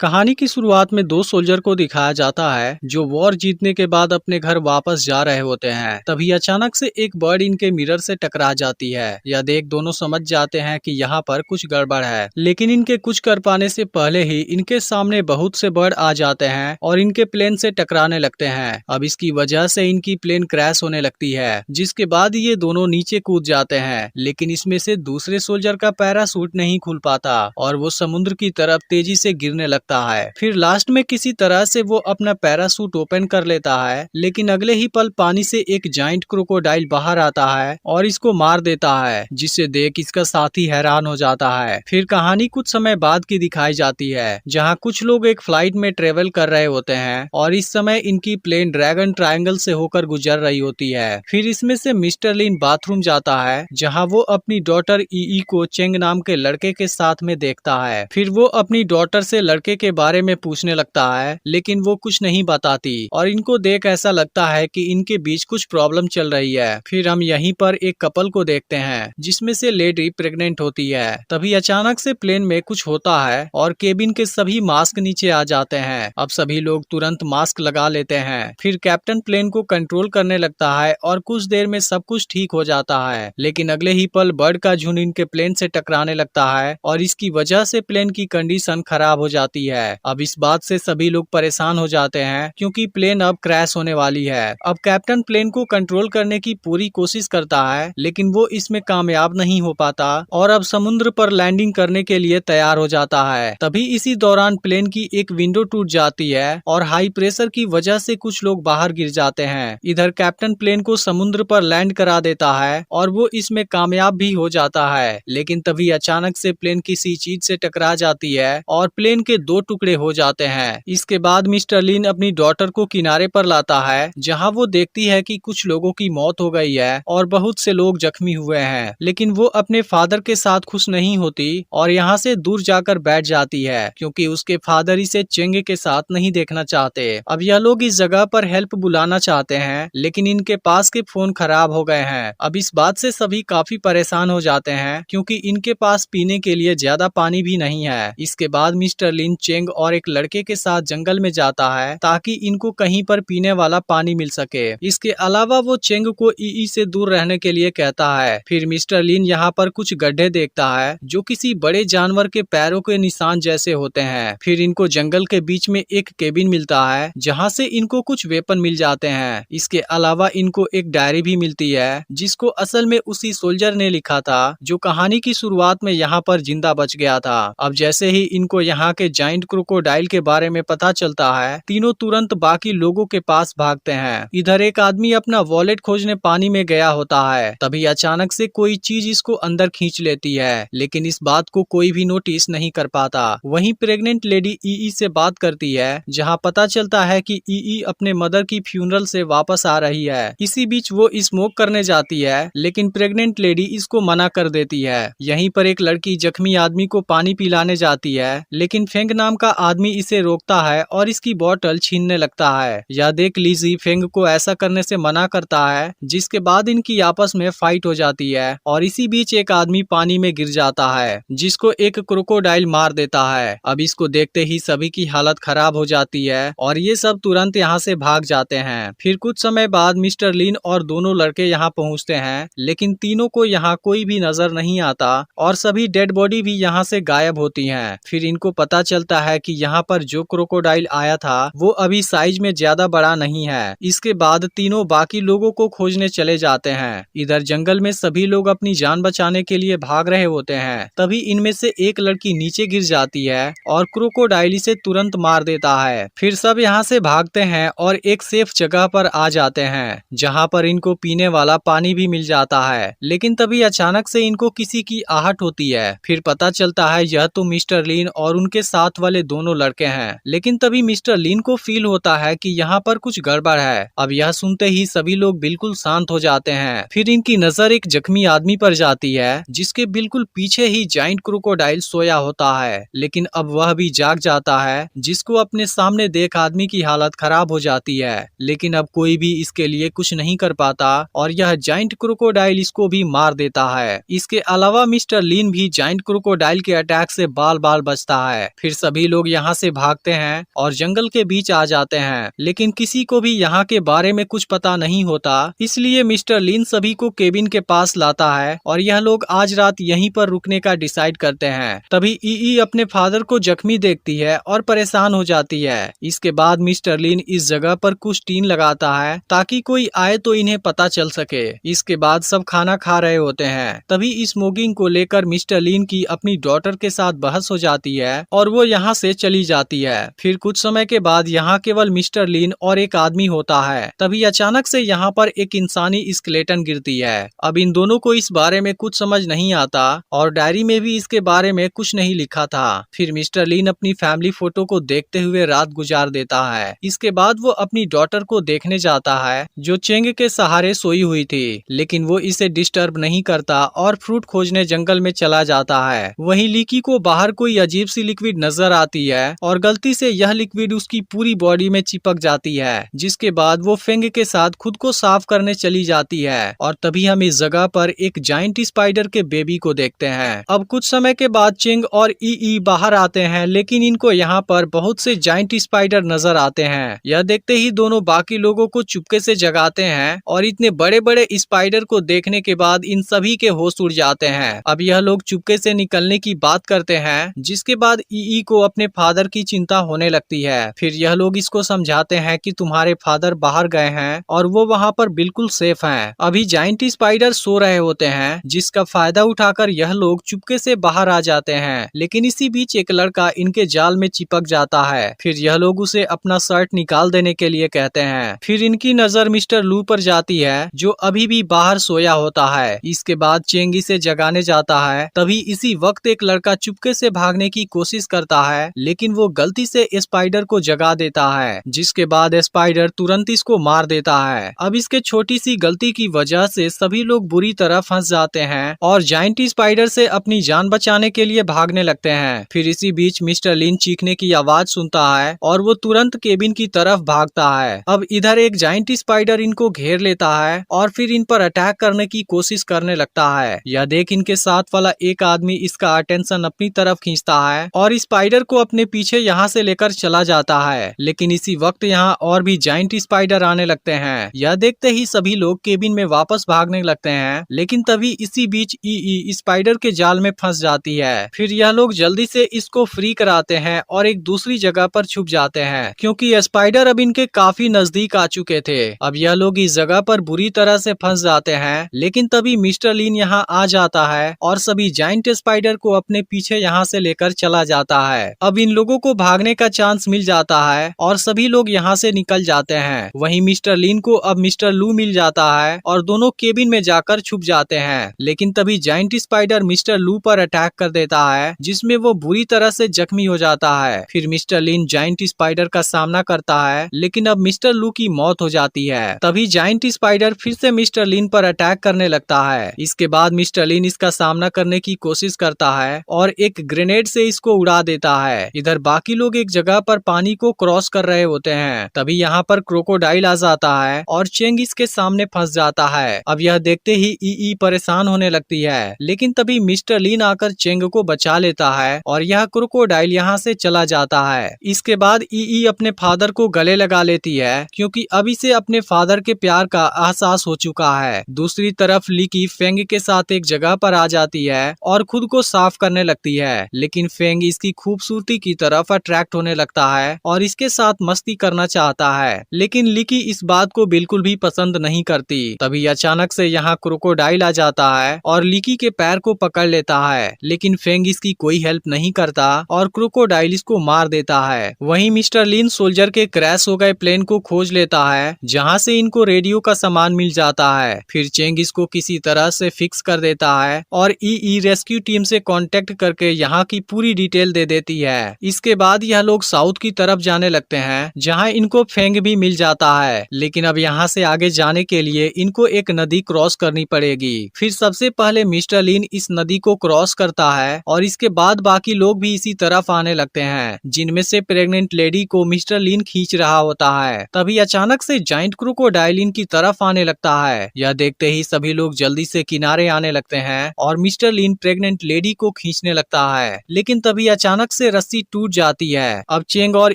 कहानी की शुरुआत में दो सोल्जर को दिखाया जाता है जो वॉर जीतने के बाद अपने घर वापस जा रहे होते हैं। तभी अचानक से एक बर्ड इनके मिरर से टकरा जाती है। यह देख दोनों समझ जाते हैं कि यहाँ पर कुछ गड़बड़ है, लेकिन इनके कुछ कर पाने से पहले ही इनके सामने बहुत से बर्ड आ जाते हैं और इनके प्लेन से टकराने लगते हैं। अब इसकी वजह से इनकी प्लेन क्रैश होने लगती है, जिसके बाद ये दोनों नीचे कूद जाते हैं। लेकिन इसमें से दूसरे सोल्जर का पैरासूट नहीं खुल पाता और वो समुद्र की तरफ तेजी से गिरने लगता है। फिर लास्ट में किसी तरह से वो अपना पैरासूट ओपन कर लेता है, लेकिन अगले ही पल पानी से एक जाइंट क्रोकोडाइल बाहर आता है और इसको मार देता है, जिसे देख इसका साथी हैरान हो जाता है। फिर कहानी कुछ समय बाद की दिखाई जाती है, जहाँ कुछ लोग एक फ्लाइट में ट्रेवल कर रहे होते हैं और इस समय इनकी प्लेन ड्रैगन ट्रायंगल से होकर गुजर रही होती है। फिर इसमें से मिस्टर लिन बाथरूम जाता है, जहाँ वो अपनी डॉटर ई को चेंग नाम के लड़के के साथ में देखता है। फिर वो अपनी डॉटर से लड़के के बारे में पूछने लगता है, लेकिन वो कुछ नहीं बताती और इनको देख ऐसा लगता है कि इनके बीच कुछ प्रॉब्लम चल रही है। फिर हम यहीं पर एक कपल को देखते हैं, जिसमें से लेडी प्रेग्नेंट होती है। तभी अचानक से प्लेन में कुछ होता है और केबिन के सभी मास्क नीचे आ जाते हैं। अब सभी लोग तुरंत मास्क लगा लेते हैं। फिर कैप्टन प्लेन को कंट्रोल करने लगता है और कुछ देर में सब कुछ ठीक हो जाता है, लेकिन अगले ही पल बर्ड का झुंड इनके प्लेन से टकराने लगता है और इसकी वजह से प्लेन की कंडीशन खराब हो जाती है। अब इस बात से सभी लोग परेशान हो जाते हैं, क्योंकि प्लेन अब क्रैश होने वाली है। अब कैप्टन प्लेन को कंट्रोल करने की पूरी कोशिश करता है, लेकिन वो इसमें कामयाब नहीं हो पाता और अब समुद्र पर लैंडिंग करने के लिए तैयार हो जाता है। तभी इसी दौरान प्लेन की एक विंडो टूट जाती है और हाई प्रेशर की वजह से कुछ लोग बाहर गिर जाते हैं। इधर कैप्टन प्लेन को समुद्र पर लैंड करा देता है और वो इसमें कामयाब भी हो जाता है, लेकिन तभी अचानक से प्लेन किसी चीज से टकरा जाती है और प्लेन के दो टुकड़े हो जाते हैं। इसके बाद मिस्टर लिन अपनी डॉटर को किनारे पर लाता है, जहां वो देखती है कि कुछ लोगों की मौत हो गई है और बहुत से लोग जख्मी हुए हैं, लेकिन वो अपने फादर के साथ खुश नहीं होती और यहाँ से दूर जाकर बैठ जाती है, क्योंकि उसके फादर इसे चेंगे के साथ नहीं देखना चाहते। अब यह लोग इस जगह पर हेल्प बुलाना चाहते हैं, लेकिन इनके पास के फोन खराब हो गए हैं। अब इस बात से सभी काफी परेशान हो जाते हैं, क्योंकि इनके पास पीने के लिए ज्यादा पानी भी नहीं है। इसके बाद मिस्टर लिन चेंग और एक लड़के के साथ जंगल में जाता है, ताकि इनको कहीं पर पीने वाला पानी मिल सके। इसके अलावा वो चेंग को ई से दूर रहने के लिए कहता है। फिर मिस्टर लिन यहाँ पर कुछ गड्ढे देखता है, जो किसी बड़े जानवर के पैरों के निशान जैसे होते हैं। फिर इनको जंगल के बीच में एक केबिन मिलता है, जहाँ से इनको कुछ वेपन मिल जाते हैं। इसके अलावा इनको एक डायरी भी मिलती है, जिसको असल में उसी सोल्जर ने लिखा था जो कहानी की शुरुआत में यहाँ पर जिंदा बच गया था। अब जैसे ही इनको यहाँ के जाइंट क्रोकोडाइल के बारे में पता चलता है, तीनों तुरंत बाकी लोगों के पास भागते हैं। इधर एक आदमी अपना वॉलेट खोजने पानी में गया होता है, तभी अचानक से कोई चीज इसको अंदर खींच लेती है, लेकिन इस बात को कोई भी नोटिस नहीं कर पाता। वहीं प्रेग्नेंट लेडी ई से बात करती है, जहां पता चलता है कि ई अपने मदर की फ्यूनरल से वापस आ रही है। इसी बीच वो स्मोक करने जाती है, लेकिन प्रेग्नेंट लेडी इसको मना कर देती है। यहीं पर एक लड़की जख्मी आदमी को पानी पिलाने जाती है, लेकिन फेंग नाम का आदमी इसे रोकता है और इसकी बोतल छीनने लगता है। यह देख लिजी फेंग को ऐसा करने से मना करता है, जिसके बाद इनकी आपस में फाइट हो जाती है और इसी बीच एक आदमी पानी में गिर जाता है, जिसको एक क्रोकोडाइल मार देता है। अब इसको देखते ही सभी की हालत खराब हो जाती है और ये सब तुरंत यहाँ से भाग जाते हैं। फिर कुछ समय बाद मिस्टर लिन और दोनों लड़के यहाँ पहुँचते हैं, लेकिन तीनों को यहाँ कोई भी नजर नहीं आता और सभी डेड बॉडी भी यहाँ से गायब होती हैं। फिर इनको पता चलता है कि यहाँ पर जो क्रोकोडाइल आया था वो अभी साइज में ज्यादा बड़ा नहीं है। इसके बाद तीनों बाकी लोगों को खोजने चले जाते हैं। इधर जंगल में सभी लोग अपनी जान बचाने के लिए भाग रहे होते हैं। तभी इनमें से एक लड़की नीचे गिर जाती है और क्रोकोडाइल इसे तुरंत मार देता है। फिर सब यहाँ से भागते हैं और एक सेफ जगह पर आ जाते हैं, जहाँ पर इनको पीने वाला पानी भी मिल जाता है। लेकिन तभी अचानक से इनको किसी की आहट होती है। फिर पता चलता है यह तो मिस्टर लिन और उनके साथ वाले दोनों लड़के हैं। लेकिन तभी मिस्टर लिन को फील होता है कि यहाँ पर कुछ गड़बड़ है। अब यह सुनते ही सभी लोग बिल्कुल शांत हो जाते हैं। फिर इनकी नजर एक जख्मी आदमी पर जाती है, जिसके बिल्कुल पीछे ही जाइंट क्रोकोडाइल सोया होता है। लेकिन अब वह भी जाग जाता है, जिसको अपने सामने देख आदमी की हालत खराब हो जाती है। लेकिन अब कोई भी इसके लिए कुछ नहीं कर पाता और यह जाइंट क्रोकोडाइल इसको भी मार देता है। इसके अलावा मिस्टर लिन भी जाइंट क्रोकोडाइल के अटैक से बाल बाल बचता है। फिर सभी लोग यहाँ से भागते हैं और जंगल के बीच आ जाते हैं, लेकिन किसी को भी यहाँ के बारे में कुछ पता नहीं होता। इसलिए मिस्टर लिन सभी को केबिन के पास लाता है और यह लोग आज रात यहीं पर रुकने का डिसाइड करते हैं। तभी ई अपने फादर को जख्मी देखती है और परेशान हो जाती है। इसके बाद मिस्टर लिन इस जगह पर कुछ टीन लगाता है ताकि कोई आए तो इन्हें पता चल सके। इसके बाद सब खाना खा रहे होते हैं। तभी स्मोकिंग को लेकर मिस्टर लिन की अपनी डॉटर के साथ बहस हो जाती है और वो यहाँ से चली जाती है। फिर कुछ समय के बाद यहाँ केवल मिस्टर लिन और एक आदमी होता है। तभी अचानक से यहाँ पर एक इंसानी स्केलेटन गिरती है। अब इन दोनों को इस बारे में कुछ समझ नहीं आता और डायरी में भी इसके बारे में कुछ नहीं लिखा था। फिर मिस्टर लिन अपनी फैमिली फोटो को देखते हुए रात गुजार देता है। इसके बाद वो अपनी डॉटर को देखने जाता है जो चेंग के सहारे सोई हुई थी, लेकिन वो इसे डिस्टर्ब नहीं करता और फ्रूट खोजने जंगल में चला जाता है। वहीं लीकी को बाहर कोई अजीब सी लिक्विड नजर आती है और गलती से यह लिक्विड उसकी पूरी बॉडी में चिपक जाती है, जिसके बाद वो फेंग के साथ खुद को साफ करने चली जाती है। और तभी हम इस जगह पर एक जायंट स्पाइडर के बेबी को देखते हैं। अब कुछ समय के बाद चिंग और ई बाहर आते हैं, लेकिन इनको यहाँ पर बहुत से जायंट स्पाइडर नजर आते हैं। यह देखते ही दोनों बाकी लोगों को चुपके से जगाते हैं और इतने बड़े बड़े स्पाइडर को देखने के बाद इन सभी के होश उड़ जाते हैं। अब यह लोग चुपके से निकलने की बात करते हैं, जिसके बाद ई को अपने फादर की चिंता होने लगती है। फिर यह लोग इसको समझाते हैं कि तुम्हारे फादर बाहर गए हैं और वो वहाँ पर बिल्कुल सेफ हैं। अभी जायंट स्पाइडर सो रहे होते हैं, जिसका फायदा उठाकर यह लोग चुपके से बाहर आ जाते हैं। लेकिन इसी बीच एक लड़का इनके जाल में चिपक जाता है। फिर यह लोग उसे अपना शर्ट निकाल देने के लिए कहते हैं। फिर इनकी नजर मिस्टर लू पर जाती है जो अभी भी बाहर सोया होता है। इसके बाद चेंग इसे जगाने जाता है। तभी इसी वक्त एक लड़का चुपके से भागने की कोशिश करता है, लेकिन वो गलती से स्पाइडर को जगा देता है, जिसके बाद स्पाइडर तुरंत इसको मार देता है। अब इसके छोटी सी गलती की वजह से सभी लोग बुरी तरह फंस जाते हैं और जायंट स्पाइडर से अपनी जान बचाने के लिए भागने लगते हैं। फिर इसी बीच मिस्टर लिन चीखने की आवाज सुनता है और वो तुरंत केबिन की तरफ भागता है। अब इधर एक जायंट स्पाइडर इनको घेर लेता है और फिर इन पर अटैक करने की कोशिश करने लगता है। यह देख इनके साथ वाला एक आदमी इसका अटेंशन अपनी तरफ खींचता है और स्पाइडर को अपने पीछे यहाँ से लेकर चला जाता है। लेकिन इसी वक्त यहाँ और भी जायंट स्पाइडर आने लगते हैं। यह देखते ही सभी लोग केबिन में वापस भागने लगते हैं, लेकिन तभी इसी बीच ई स्पाइडर के जाल में फंस जाती है। फिर यह लोग जल्दी से इसको फ्री कराते हैं और एक दूसरी जगह पर छुप जाते हैं, क्योंकि स्पाइडर अब इनके काफी नजदीक आ चुके थे। अब यह लोग इस जगह पर बुरी तरह से फंस जाते हैं, लेकिन तभी मिस्टर लिन यहाँ आ जाता है और सभी जायंट स्पाइडर को अपने पीछे यहाँ से लेकर चला जाता है। अब इन लोगों को भागने का चांस मिल जाता है और सभी लोग यहाँ से निकल जाते हैं। वहीं मिस्टर लिन को अब मिस्टर लू मिल जाता है और दोनों केबिन में जाकर छुप जाते हैं। लेकिन तभी जायंट स्पाइडर मिस्टर लू पर अटैक कर देता है, जिसमें वो बुरी तरह से जख्मी हो जाता है। फिर मिस्टर लिन जायंट स्पाइडर का सामना करता है, लेकिन अब मिस्टर लू की मौत हो जाती है। तभी जायंट स्पाइडर फिर से मिस्टर लिन पर अटैक करने लगता है। इसके बाद मिस्टर लिन इसका सामना करने की कोशिश करता है और एक ग्रेनेड से इसको उड़ा देता है। इधर बाकी लोग एक जगह पर पानी को क्रॉस कर रहे होते हैं। तभी यहाँ पर क्रोकोडाइल आ जाता है और चेंग इसके सामने फंस जाता है। अब यह देखते ही ई परेशान होने लगती है, लेकिन तभी मिस्टर लिन आकर चेंग को बचा लेता है और यह क्रोकोडाइल यहाँ से चला जाता है। इसके बाद ई अपने फादर को गले लगा लेती है, क्योंकि अब इसे अपने फादर के प्यार का एहसास हो चुका है। दूसरी तरफ लीकी फेंग के साथ एक जगह पर आ जाती है और खुद को साफ करने लगती है, लेकिन फेंग इसकी खूबसूरती की तरफ अट्रैक्ट होने लगता है और इसके साथ मस्ती करना चाहता है। लेकिन लीकी इस बात को बिल्कुल भी पसंद नहीं करती। तभी अचानक से यहाँ क्रोकोडाइल आ जाता है और लीकी के पैर को पकड़ लेता है, लेकिन फेंग इसकी कोई हेल्प नहीं करता और क्रोकोडाइल इसको मार देता है। वहीं मिस्टर लिन सोल्जर के क्रैश हो गए प्लेन को खोज लेता है, जहाँ से इनको रेडियो का सामान मिल जाता है। फिर चेंग इसको किसी तरह से फिक्स कर देता है और ई रेस्क्यू टीम से कांटेक्ट करके यहाँ की पूरी डिटेल दे देती है। इसके बाद यह लोग साउथ की तरफ जाने लगते हैं, जहाँ इनको फेंग भी मिल जाता है। लेकिन अब यहाँ से आगे जाने के लिए इनको एक नदी क्रॉस करनी पड़ेगी। फिर सबसे पहले मिस्टर लिन इस नदी को क्रॉस करता है और इसके बाद बाकी लोग भी इसी तरफ आने लगते हैं, जिनमें से प्रेग्नेंट लेडी को मिस्टर लिन खींच रहा होता है। तभी अचानक से जायंट क्रोकोडाइल इनकी तरफ आने लगता है। यह देखते ही सभी लोग जल्दी से किनारे आने लगते हैं और मिस्टर लिन प्रेग्नेंट लेडी को खींचने लगता है। लेकिन तभी अचानक से रस्सी टूट जाती है। अब चेंग और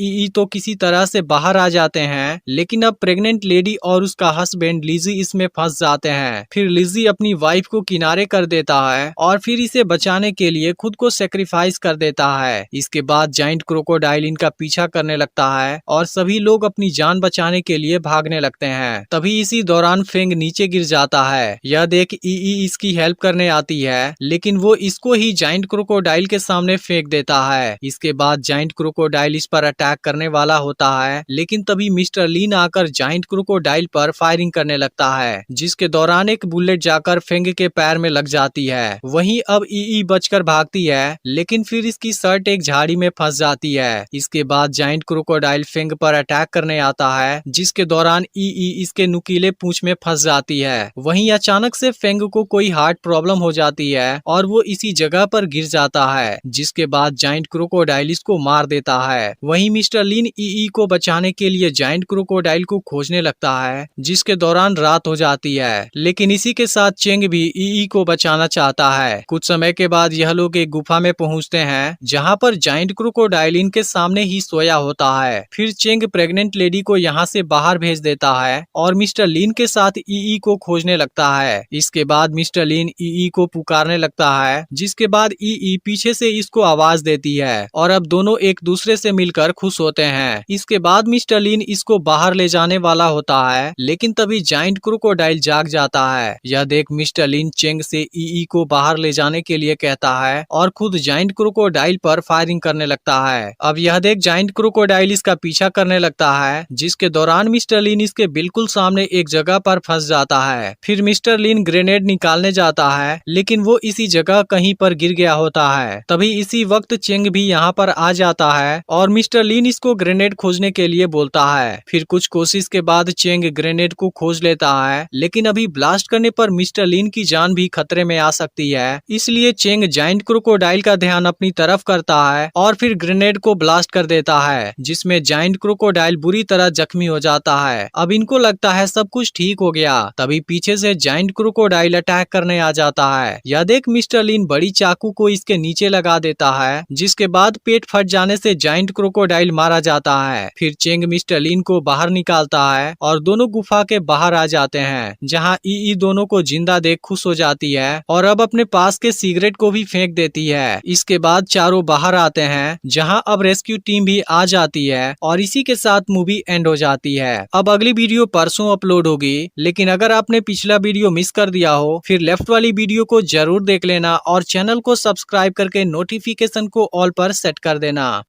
ई तो किसी तरह से बाहर आ जाते हैं, लेकिन अब प्रेग्नेंट लेडी और उसका हस्बैंड लिजी इसमें फंस जाते हैं। फिर लिजी अपनी वाइफ को किनारे कर देता है और फिर इसे बचाने के लिए खुद को सेक्रीफाइस कर देता है। इसके बाद जाइंट क्रोकोडाइल इनका पीछा करने लगता है और सभी लोग अपनी जान बचाने के लिए भागने लगते हैं। तभी इसी दौरान फेंग नीचे गिर जाता है। यह देख ई इसकी हेल्प करने आती है, लेकिन वो इसको ही जाइंट क्रोकोडाइल के सामने फेंक देता है। इसके बाद जाइंट क्रोकोडाइल इस पर अटैक करने वाला होता है, लेकिन तभी मिस्टर लीन आकर जाइंट क्रोकोडाइल पर फायरिंग करने लगता है, जिसके दौरान एक बुलेट जाकर फेंग के पैर में लग जाती है। वहीं अब ई बचकर भागती है, लेकिन फिर इसकी शर्ट एक झाड़ी में फंस जाती है। इसके बाद जाइंट क्रोकोडाइल फेंग पर अटैक करने आता है, जिसके दौरान ई इसके नुकीले पूंछ में फंस जाती है। वहीं अचानक से फेंग को कोई हार्ट प्रॉब्लम हो जाती है और वो इसी जगह पर गिर जाता है, जिसके बाद जाइंट क्रोकोडाइल इसको मार देता है। वहीं मिस्टर लीन ई को बचाने के लिए जाइंट क्रोकोडाइल को खोजने लगता है, जिसके दौरान रात हो जाती है। लेकिन इसी के साथ चेंग भी ई को बचाना चाहता है। कुछ समय के बाद यह लोग एक गुफा में पहुंचते हैं, जहां पर जाइंट क्रोकोडाइल इनके सामने ही सोया होता है। फिर चेंग प्रेग्नेंट लेडी को यहाँ से बाहर भेज देता है और मिस्टर लीन के साथ ई को खोजने लगता है। इसके बाद मिस्टर लीन ई को पुकारने लगता है, जिसके बाद ई पीछे से इसको आवाज देती है और अब दोनों एक दूसरे से मिलकर खुश होते हैं। इसके बाद मिस्टर लीन इसको बाहर ले जाने वाला होता है, लेकिन तभी जाइंट क्रोकोडाइल जाग जाता है। यह देख मिस्टर लीन चेंग से ई को बाहर ले जाने के लिए कहता है और खुद जाइंट क्रोकोडाइल पर फायरिंग करने लगता है। अब यह देख जाइंट क्रोकोडाइल इसका पीछा करने लगता है, जिसके दौरान मिस्टर लीन इसके बिल्कुल सामने एक जगह पर फंस जाता है। फिर मिस्टर लीन ग्रेनेड निकालने जाता है, लेकिन वो इसी जगह कहीं पर गिर गया होता है। तभी इसी वक्त चेंग भी यहाँ पर आ जाता है और मिस्टर लीन इसको ग्रेनेड खोजने के लिए बोलता है। फिर कुछ कोशिश के बाद चेंग ग्रेनेड को खोज लेता है, लेकिन अभी ब्लास्ट करने पर मिस्टर लीन की जान भी खतरे में आ सकती है। इसलिए चेंग जाइंट क्रोकोडाइल का ध्यान अपनी तरफ करता है और फिर ग्रेनेड को ब्लास्ट कर देता है, जिसमें जाइंट क्रोकोडाइल बुरी तरह जख्मी हो जाता है। अब इनको लगता है सब कुछ ठीक हो गया। तभी पीछे से जाइंट क्रोकोडाइल अटैक करने आ जाता है। यह देख मिस्टर लीन बड़ी चाकू को इसके नीचे लगा देता है, जिसके बाद पेट फट जाने से जाइंट क्रोकोडाइल मारा जाता है। फिर चेंग मिस्टर लीन को बाहर निकालता है और दोनों गुफा के बाहर आ जाते हैं, जहां ई दोनों को जिंदा देख खुश हो जाती है और अब अपने पास के सिगरेट को भी फेंक देती है। इसके बाद चारों बाहर आते हैं, जहां अब रेस्क्यू टीम भी आ जाती है और इसी के साथ मूवी एंड हो जाती है। अब अगली वीडियो परसों अपलोड होगी, लेकिन अगर आपने पिछला वीडियो मिस कर दिया हो फिर लेफ्ट वाली वीडियो को जरूर देख लेना और चैनल को सब्सक्राइब करके नोटिफिकेशन को ऑल पर सेट कर देना।